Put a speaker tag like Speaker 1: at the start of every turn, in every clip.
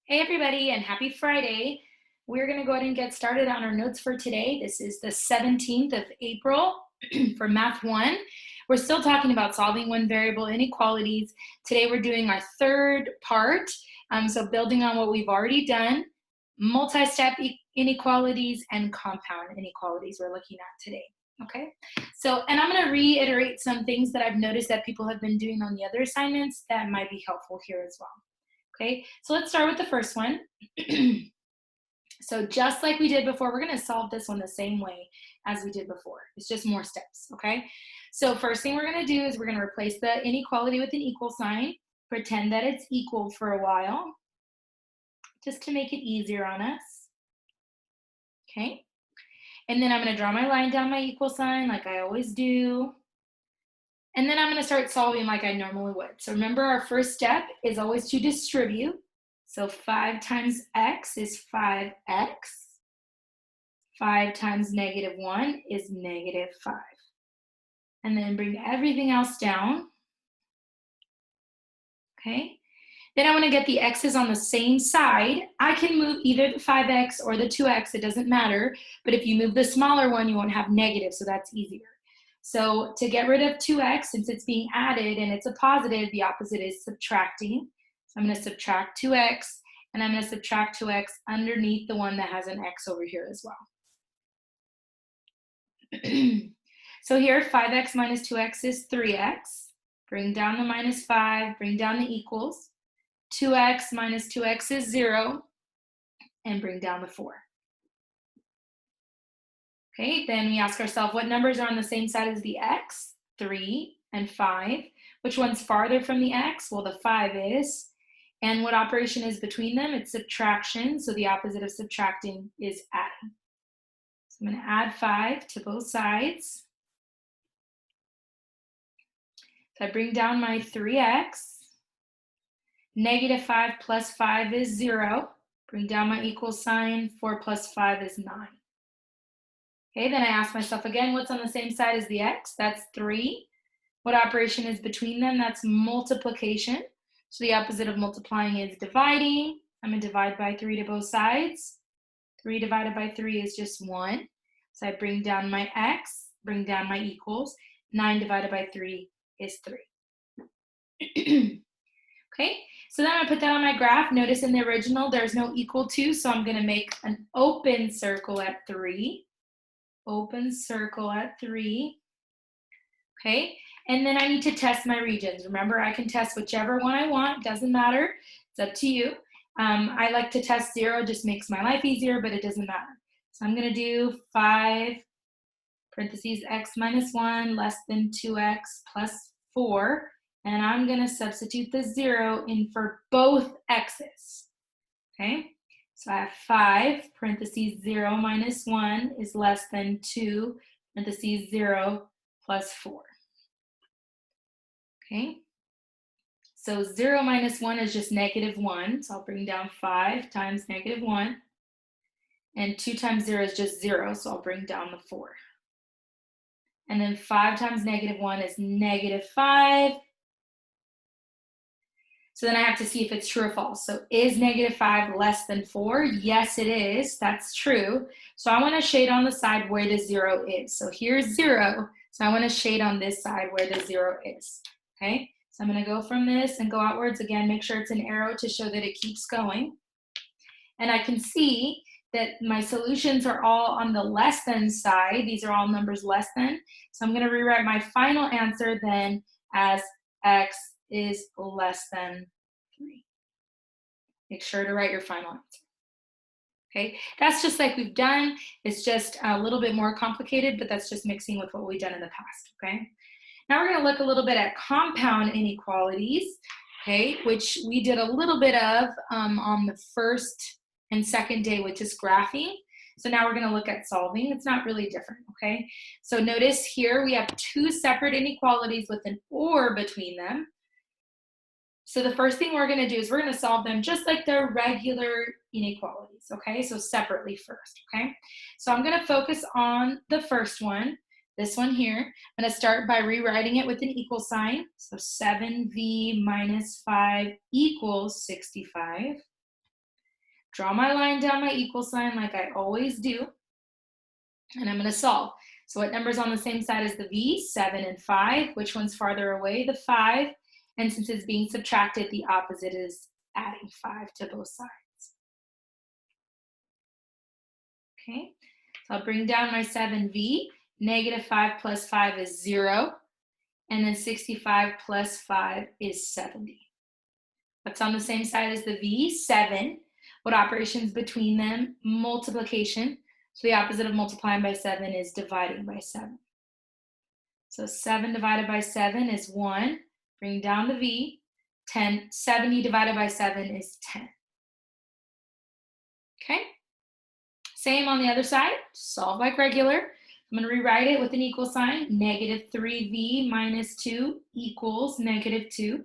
Speaker 1: Hey everybody, and happy Friday. We're going to go ahead and get started on our notes for today. This is the 17th of April for Math 1. We're still talking about solving one variable inequalities. Today we're doing our third part, so building on what we've already done, multi-step inequalities and compound inequalities we're looking at today. Okay, so, and I'm going to reiterate some things that I've noticed that people have been doing on the other assignments that might be helpful here as well. Okay, so let's start with the first one. So just like we did before, we're going to solve this one the same way as we did before. It's just more steps, okay? So first thing we're going to do is we're going to replace the inequality with an equal sign, pretend that it's equal for a while, just to make it easier on us, okay? And then I'm going to draw my line down my equal sign like I always do. And then I'm going to start solving like I normally would. So remember, our first step is always to distribute. So 5 times x is 5x. 5 times -1 is -5. And then bring everything else down. Okay. Then I want to get the x's on the same side. I can move either the 5x or the 2x, it doesn't matter. But if you move the smaller one, you won't have negative, so that's easier. So to get rid of 2x, since it's being added and it's a positive, the opposite is subtracting. So I'm going to subtract 2x, and I'm going to subtract 2x underneath the one that has an x over here as well. So here, 5x minus 2x is 3x. Bring down the -5, bring down the equals. 2x minus 2x is 0, and bring down the 4. Okay, then we ask ourselves, what numbers are on the same side as the x? 3 and 5. Which one's farther from the x? Well, the 5 is. And what operation is between them? It's subtraction, so the opposite of subtracting is adding. So I'm going to add 5 to both sides. So I bring down my 3x. -5 plus 5 is 0. Bring down my equal sign. 4 plus 5 is 9. Okay, then I ask myself again, what's on the same side as the x? That's 3. What operation is between them? That's multiplication. So the opposite of multiplying is dividing. I'm going to divide by 3 to both sides. 3 divided by 3 is just 1. So I bring down my x, bring down my equals. 9 divided by 3 is 3. Okay, so then I'm going to put that on my graph. Notice in the original there's no equal to, so I'm going to make an open circle at 3. Open circle at 3. Okay, and then I need to test my regions. Remember, I can test whichever one I want. Doesn't matter. It's up to you. I like to test 0. Just makes my life easier, but it doesn't matter. So I'm going to do 5 parentheses x minus 1 less than 2x plus 4. And I'm going to substitute the 0 in for both x's. Okay, so I have 5 parentheses 0 minus 1 is less than 2 parentheses 0 plus 4. Okay, so 0 minus 1 is just -1. So I'll bring down 5 times -1. And 2 times 0 is just 0. So I'll bring down the 4. And then 5 times -1 is -5. So then I have to see if it's true or false. So is -5 less than 4? Yes, it is. That's true. So I want to shade on the side where the 0 is. So here's 0. So I want to shade on this side where the 0 is. Okay, so I'm going to go from this and go outwards again. Make sure it's an arrow to show that it keeps going. And I can see that my solutions are all on the less than side. These are all numbers less than. So I'm going to rewrite my final answer then as x is less than 3. Make sure to write your final answer. Okay, that's just like we've done. It's just a little bit more complicated, but that's just mixing with what we've done in the past, okay? Now we're going to look a little bit at compound inequalities, okay, which we did a little bit of on the first and second day with just graphing. So now we're going to look at solving. It's not really different, okay? So notice here we have 2 separate inequalities with an or between them. So the first thing we're going to do is we're going to solve them just like their regular inequalities, okay? So separately first, okay? So I'm going to focus on the first one, this one here. I'm going to start by rewriting it with an equal sign. So 7v minus 5 equals 65. Draw my line down my equal sign like I always do, and I'm going to solve. So what number's on the same side as the v? 7 and 5. Which one's farther away? The 5. And since it's being subtracted, the opposite is adding 5 to both sides. Okay, so I'll bring down my 7v. Negative 5 plus 5 is 0. And then 65 plus 5 is 70. What's on the same side as the v? 7. What operations between them? Multiplication. So the opposite of multiplying by 7 is dividing by 7. So 7 divided by 7 is 1. Bring down the v. 70 divided by 7 is 10. Okay? Same on the other side. Solve like regular. I'm going to rewrite it with an equal sign. Negative 3v minus 2 equals negative 2.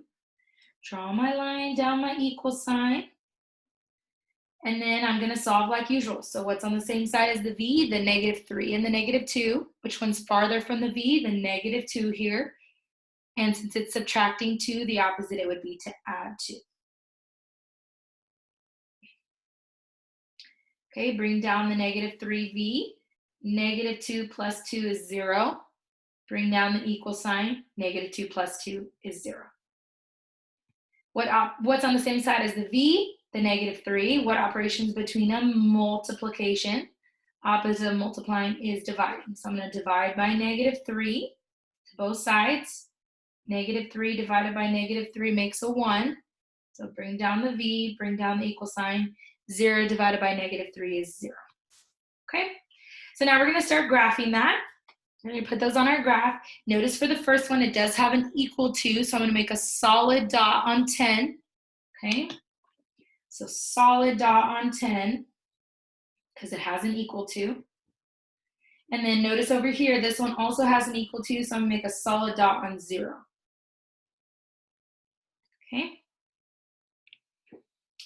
Speaker 1: Draw my line down my equal sign. And then I'm going to solve like usual. So what's on the same side as the v? The negative 3 and the negative 2. Which one's farther from the v? The negative 2 here. And since it's subtracting 2, the opposite it would be to add 2. Okay, bring down the negative 3v. Negative 2 plus 2 is 0. Bring down the equal sign. Negative 2 plus 2 is 0. What's on the same side as the v? The negative 3. What operations between them? Multiplication. Opposite of multiplying is dividing. So I'm going to divide by negative 3 to both sides. Negative 3 divided by negative 3 makes a 1. So bring down the v, bring down the equal sign. 0 divided by negative 3 is 0. Okay? So now we're going to start graphing that. We're going to put those on our graph. Notice for the first one, it does have an equal to, so I'm going to make a solid dot on 10. Okay? So solid dot on 10, because it has an equal to. And then notice over here, this one also has an equal to, so I'm going to make a solid dot on 0. Okay?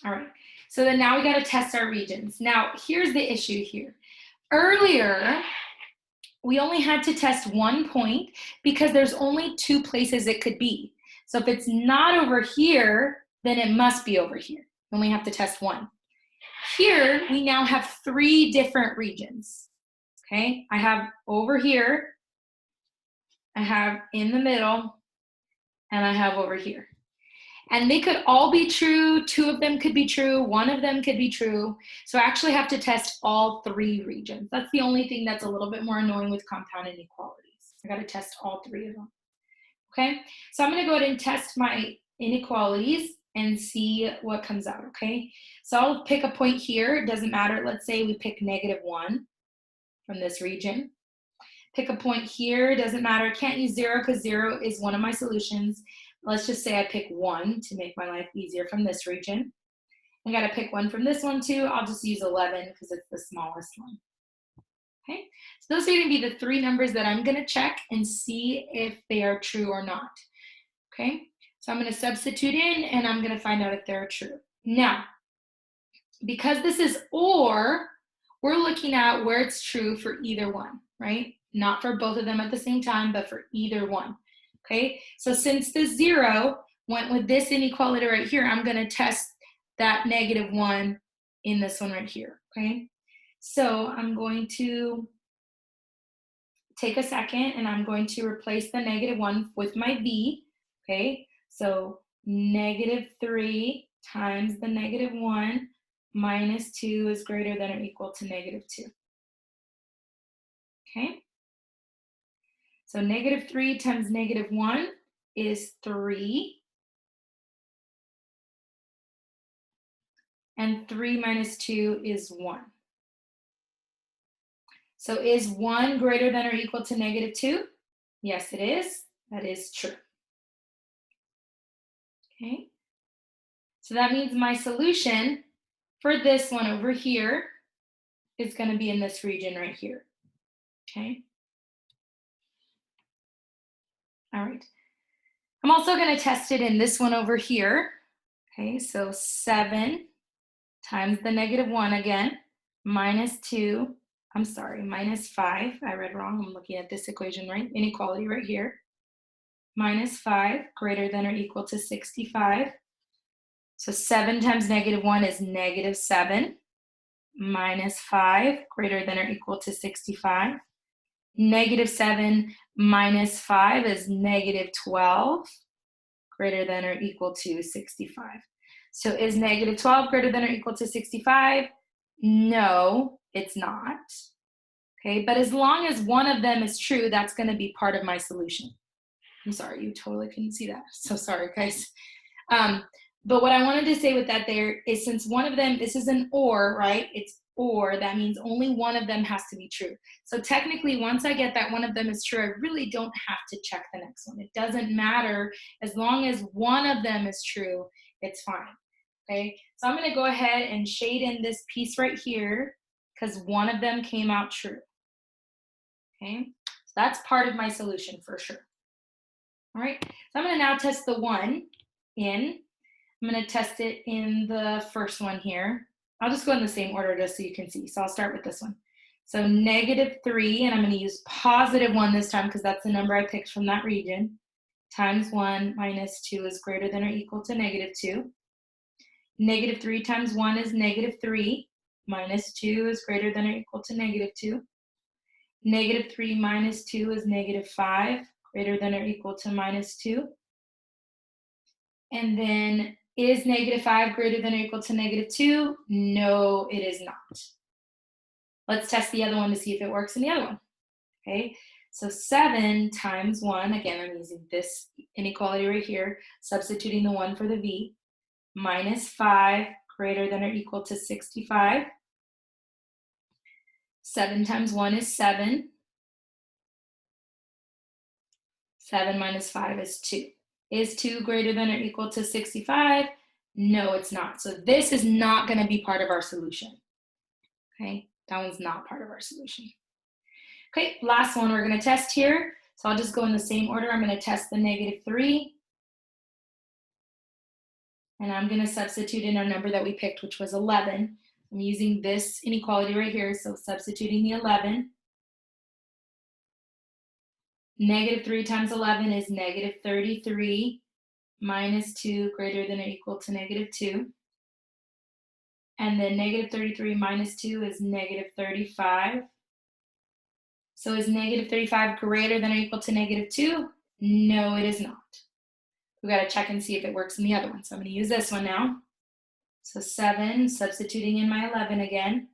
Speaker 1: All right. So then now we got to test our regions. Now, here's the issue here. Earlier, we only had to test one point because there's only 2 places it could be. So if it's not over here, then it must be over here. Then we have to test 1. Here, we now have 3 different regions. Okay, I have over here, I have in the middle, and I have over here. And they could all be true. 2 of them could be true. 1 of them could be true. So I actually have to test all 3 regions. That's the only thing that's a little bit more annoying with compound inequalities. I got to test all 3 of them. Okay, so I'm going to go ahead and test my inequalities and see what comes out. Okay, so I'll pick a point here. It doesn't matter. Let's say we pick negative 1 from this region. Pick a point here. It doesn't matter. I can't use 0 because 0 is one of my solutions. Let's just say I pick 1 to make my life easier from this region. I got to pick 1 from this one too. I'll just use 11 because it's the smallest one. Okay, so those are going to be the 3 numbers that I'm going to check and see if they are true or not. Okay, so I'm going to substitute in and I'm going to find out if they're true. Now, because this is or, we're looking at where it's true for either one, right? Not for both of them at the same time, but for either one. Okay, so since the 0 went with this inequality right here, I'm going to test that negative 1 in this one right here. Okay, so I'm going to take a second and I'm going to replace the negative 1 with my v. Okay, so negative 3 times the negative 1 minus 2 is greater than or equal to negative 2. Okay. So negative 3 times negative 1 is 3. And 3 minus 2 is 1. So is 1 greater than or equal to negative 2? Yes, it is. That is true. Okay. So that means my solution for this one over here is going to be in this region right here. Okay. All right. I'm also going to test it in this one over here. Okay, so 7 times the negative 1 again, minus 2, I'm sorry, minus 5. I read wrong. I'm looking at this equation, right? Inequality right here. Minus 5 greater than or equal to 65. So 7 times -1 is -7, minus 5 greater than or equal to 65. -7 minus 5 is -12, greater than or equal to 65. So is -12 greater than or equal to 65? No, it's not. Okay, but as long as one of them is true, that's going to be part of my solution. I'm sorry, you totally couldn't see that. So sorry, guys. But what I wanted to say with that there is, since one of them, this is an or, right? It's or, that means only one of them has to be true. So technically, once I get that one of them is true, I really don't have to check the next one. It doesn't matter. As long as one of them is true, it's fine. Okay, so I'm going to go ahead and shade in this piece right here because one of them came out true. Okay, so that's part of my solution for sure. All right, so I'm going to now test the one in. I'm going to test it in the first one here. I'll just go in the same order just so you can see. So I'll start with this one. So -3, and I'm going to use +1 this time because that's the number I picked from that region, times 1 minus 2 is greater than or equal to -2. -3 times 1 is -3, minus 2 is greater than or equal to -2. -3 minus 2 is -5, greater than or equal to -2. And then, is -5 greater than or equal to -2? No, it is not. Let's test the other one to see if it works in the other one. Okay, so 7 times 1, again, I'm using this inequality right here, substituting the 1 for the v, minus 5 greater than or equal to 65. 7 times 1 is 7. 7 minus 5 is 2. Is 2 greater than or equal to 65? No, it's not. So this is not going to be part of our solution. Okay, that one's not part of our solution. Okay, last one we're going to test here. So I'll just go in the same order. I'm going to test the -3. And I'm going to substitute in our number that we picked, which was 11. I'm using this inequality right here, so substituting the 11. -3 times 11 is -33, minus 2 greater than or equal to -2. And then -33 minus 2 is -35. So is -35 greater than or equal to -2? No, it is not. We got to check and see if it works in the other one. So I'm going to use this one now. So 7, substituting in my 11 again,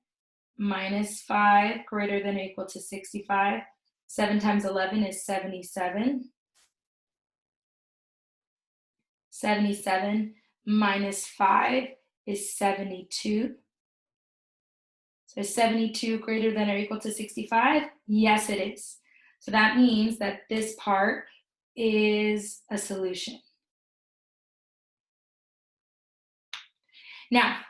Speaker 1: minus 5 greater than or equal to 65. 7 times 11 is 77. 77 minus 5 is 72. So is 72 greater than or equal to 65? Yes, it is. So that means that this part is a solution. Now,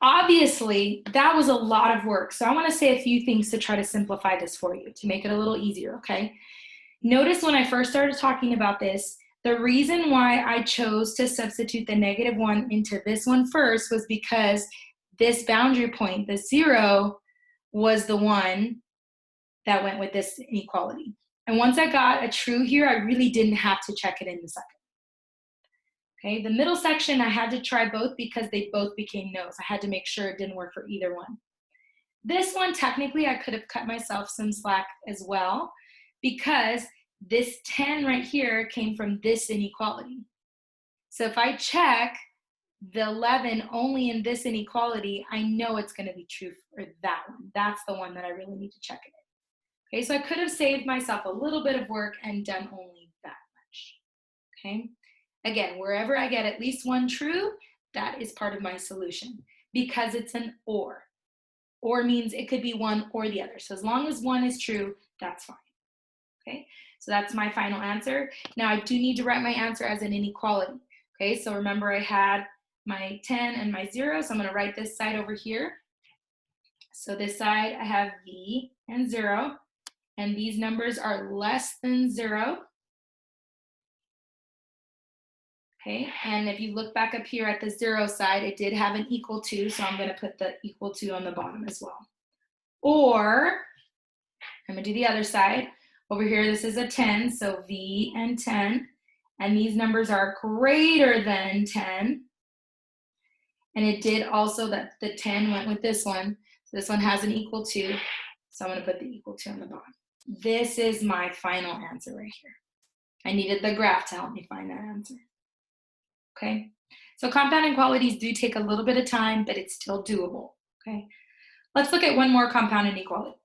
Speaker 1: obviously, that was a lot of work. So I want to say a few things to try to simplify this for you, to make it a little easier, okay? Notice when I first started talking about this, the reason why I chose to substitute the -1 into this one first was because this boundary point, the 0, was the one that went with this inequality. And once I got a true here, I really didn't have to check it in the second. Okay, the middle section, I had to try both because they both became no's. I had to make sure it didn't work for either one. This one, technically, I could have cut myself some slack as well because this 10 right here came from this inequality. So if I check the 11 only in this inequality, I know it's going to be true for that one. That's the one that I really need to check it in. Okay, so I could have saved myself a little bit of work and done only that much. Okay, again, wherever I get at least one true, that is part of my solution because it's an or. Or means it could be one or the other. So as long as one is true, that's fine. Okay, so that's my final answer. Now I do need to write my answer as an inequality. Okay, so remember I had my 10 and my 0, so I'm going to write this side over here. So this side I have v and 0, and these numbers are less than 0. Okay, and if you look back up here at the 0 side, it did have an equal to, so I'm going to put the equal to on the bottom as well. Or, I'm going to do the other side. Over here, this is a 10, so v and 10, and these numbers are greater than 10. And it did also that the 10 went with this one. So this one has an equal to. So I'm going to put the equal to on the bottom. This is my final answer right here. I needed the graph to help me find that answer. Okay, so compound inequalities do take a little bit of time, but it's still doable. Okay, let's look at one more compound inequality.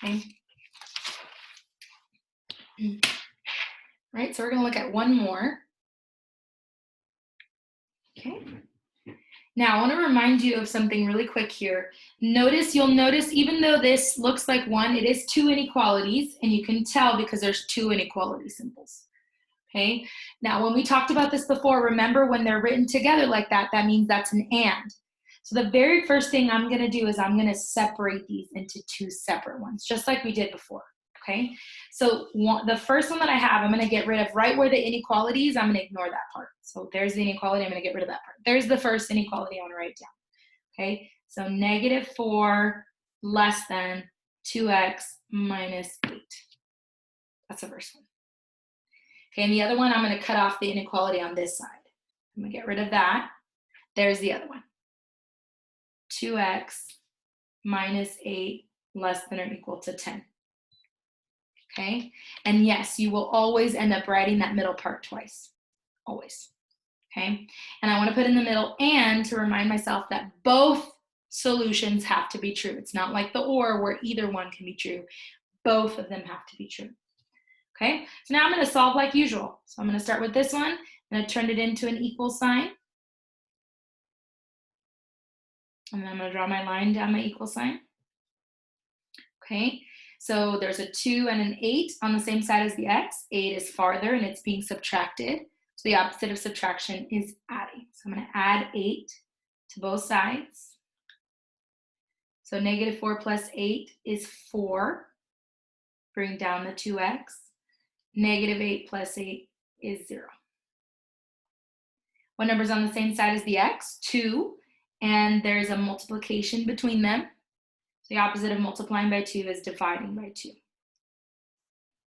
Speaker 1: Okay, right, so we're going to look at one more. Okay, now I want to remind you of something really quick here. You'll notice even though this looks like one, it is two inequalities, and you can tell because there's two inequality symbols. Okay, now when we talked about this before, remember when they're written together like that, that means that's an and. So the very first thing I'm going to do is I'm going to separate these into two separate ones, just like we did before. Okay, so the first one that I have, I'm going to get rid of right where the inequality is. I'm going to ignore that part. So there's the inequality. I'm going to get rid of that part. There's the first inequality I want to write down. Okay, so -4 less than 2x minus 8. That's the first one. Okay, and the other one, I'm going to cut off the inequality on this side. I'm going to get rid of that. There's the other one. 2x minus 8 less than or equal to 10. Okay, and yes, you will always end up writing that middle part twice. Always. Okay, and I want to put in the middle and to remind myself that both solutions have to be true. It's not like the or where either one can be true. Both of them have to be true. Okay, so now I'm going to solve like usual. So I'm going to start with this one. I'm going to turn it into an equal sign. And then I'm going to draw my line down my equal sign. Okay, so there's a 2 and an 8 on the same side as the x. 8 is farther and it's being subtracted. So the opposite of subtraction is adding. So I'm going to add 8 to both sides. So -4 plus 8 is 4. Bring down the 2x. -8 plus 8 is 0. What number's on the same side as the x? 2. And there's a multiplication between them. So the opposite of multiplying by 2 is dividing by 2.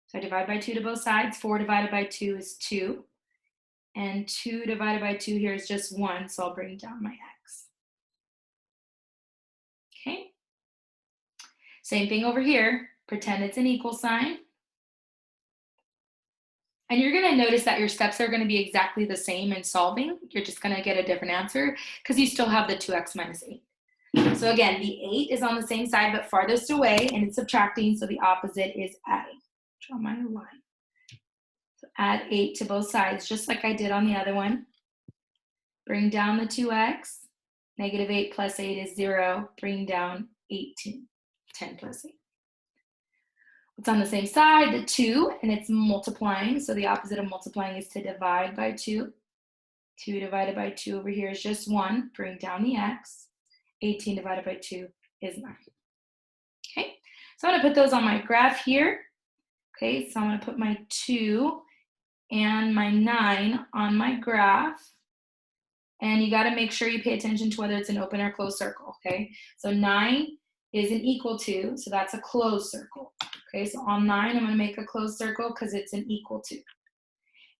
Speaker 1: So I divide by 2 to both sides. 4 divided by 2 is 2. And 2 divided by 2 here is just 1, so I'll bring down my x. Okay. Same thing over here. Pretend it's an equal sign. And you're going to notice that your steps are going to be exactly the same in solving. You're just going to get a different answer because you still have the 2x minus 8. So again, the 8 is on the same side but farthest away, and it's subtracting, so the opposite is adding. Draw my line. So add 8 to both sides, just like I did on the other one. Bring down the 2x. -8 plus 8 is 0. Bring down 18. 10 plus 8. It's on the same side, the 2, and it's multiplying. So the opposite of multiplying is to divide by 2. 2 divided by 2 over here is just 1. Bring down the x. 18 divided by 2 is 9. Okay, so I'm going to put those on my graph here. Okay, so I'm going to put my 2 and my 9 on my graph. And you got to make sure you pay attention to whether it's an open or closed circle. Okay, so 9 is an equal to, so that's a closed circle. Okay, so on 9, I'm going to make a closed circle because it's an equal to.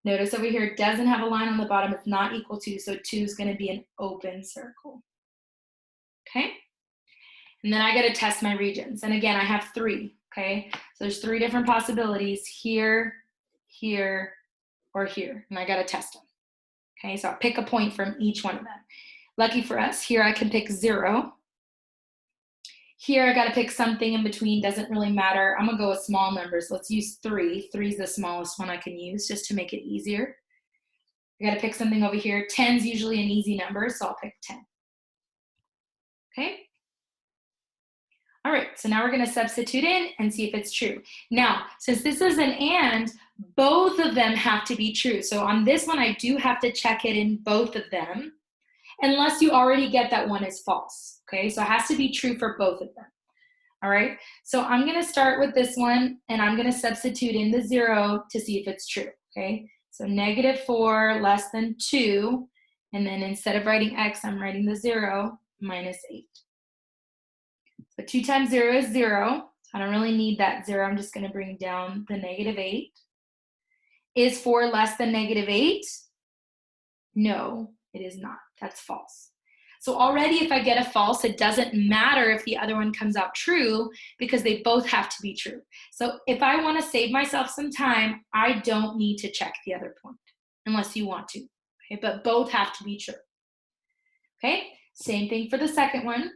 Speaker 1: Notice over here, it doesn't have a line on the bottom. It's not equal to, so 2 is going to be an open circle. Okay, and then I got to test my regions. And again, I have 3. Okay, so there's 3 different possibilities here, here, or here. And I got to test them. Okay, so I'll pick a point from each one of them. Lucky for us, here I can pick 0. Here I got to pick something in between, doesn't really matter. I'm going to go with small numbers. Let's use 3. 3 is the smallest one I can use just to make it easier. I got to pick something over here. 10 is usually an easy number, so I'll pick 10. Okay? All right, so now we're going to substitute in and see if it's true. Now, since this is an and, both of them have to be true. So on this one, I do have to check it in both of them, unless you already get that one is false. Okay, so it has to be true for both of them. All right, so I'm going to start with this one, and I'm going to substitute in the 0 to see if it's true. Okay, so -4 less than 2, and then instead of writing x, I'm writing the 0 minus 8. So 2 times 0 is 0. So I don't really need that 0. I'm just going to bring down the -8. Is 4 less than -8? No, it is not. That's false. So already if I get a false, it doesn't matter if the other one comes out true because they both have to be true. So if I want to save myself some time, I don't need to check the other point unless you want to. Okay, but both have to be true. Okay, same thing for the second one.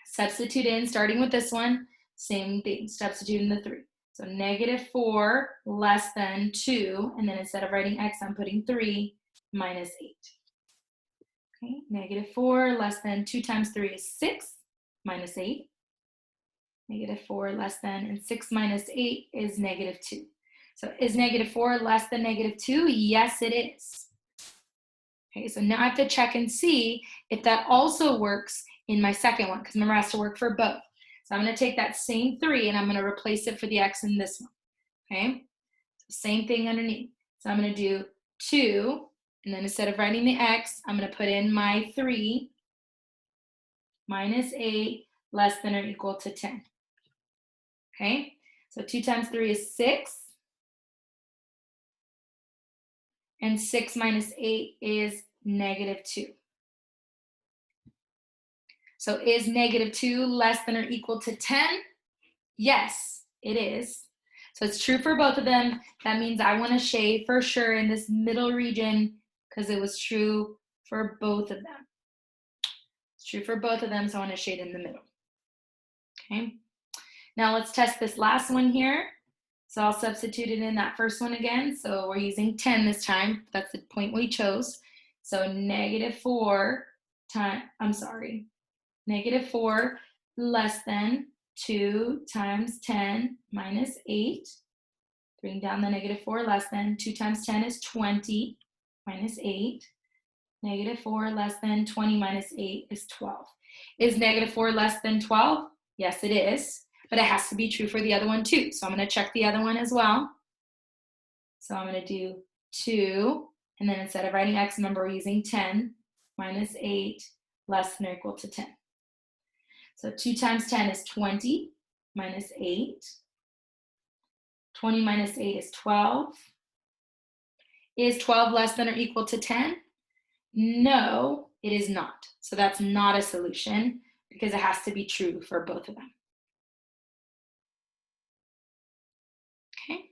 Speaker 1: Substitute in, starting with this one, same thing, substitute in the 3. So -4 less than 2, and then instead of writing x, I'm putting 3 minus 8. Okay, -4 less than 2 times 3 is 6 minus 8. -4 less than, and 6 minus 8 is -2. So is -4 less than -2? Yes, it is. Okay, so now I have to check and see if that also works in my second one, because remember it has to work for both. So I'm going to take that same 3 and I'm going to replace it for the x in this one. Okay, so same thing underneath. So I'm going to do 2, and then instead of writing the x, I'm going to put in my 3 minus 8 less than or equal to 10. Okay, so 2 times 3 is 6. And 6 minus 8 is -2. So is -2 less than or equal to 10? Yes, it is. So it's true for both of them. That means I want to shade for sure in this middle region because it was true for both of them. It's true for both of them, so I want to shade in the middle. Okay. Now let's test this last one here. So I'll substitute it in that first one again. So we're using 10 this time. That's the point we chose. So -4 less than 2 times 10 minus 8. Bring down the -4 less than 2 times 10 is 20 minus 8. -4 less than 20 minus 8 is 12. Is -4 less than 12? Yes, it is. But it has to be true for the other one too. So I'm going to check the other one as well. So I'm going to do 2, and then instead of writing x, remember we're using 10 minus 8 less than or equal to 10. So 2 times 10 is 20 minus 8. 20 minus 8 is 12. Is 12 less than or equal to 10? No, it is not. So that's not a solution because it has to be true for both of them. Okay.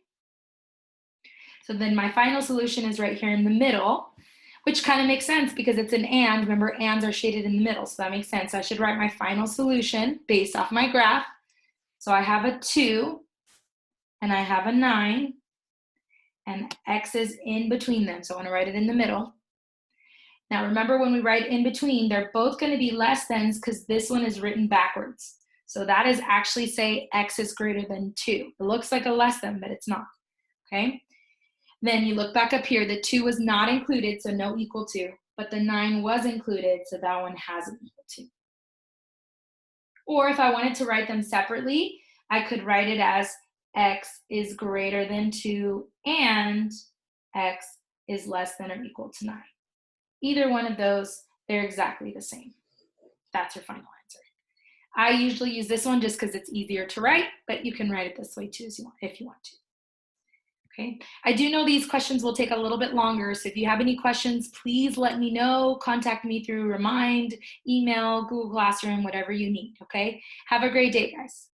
Speaker 1: So then my final solution is right here in the middle, which kind of makes sense because it's an and. Remember, ands are shaded in the middle, so that makes sense. I should write my final solution based off my graph. So I have a 2, and I have a 9, and x is in between them, so I want to write it in the middle. Now remember, when we write in between, they're both going to be less thans because this one is written backwards. So that is actually say x is greater than 2. It looks like a less than, but it's not. Okay. Then you look back up here, the 2 was not included, so no equal to, but the 9 was included, so that one has an equal to. Or if I wanted to write them separately, I could write it as x is greater than 2 and x is less than or equal to 9. Either one of those, they're exactly the same. That's your final answer. I usually use this one just because it's easier to write, but you can write it this way too if you want to. Okay, I do know these questions will take a little bit longer, so if you have any questions, please let me know. Contact me through Remind, email, Google Classroom, whatever you need, okay? Have a great day, guys.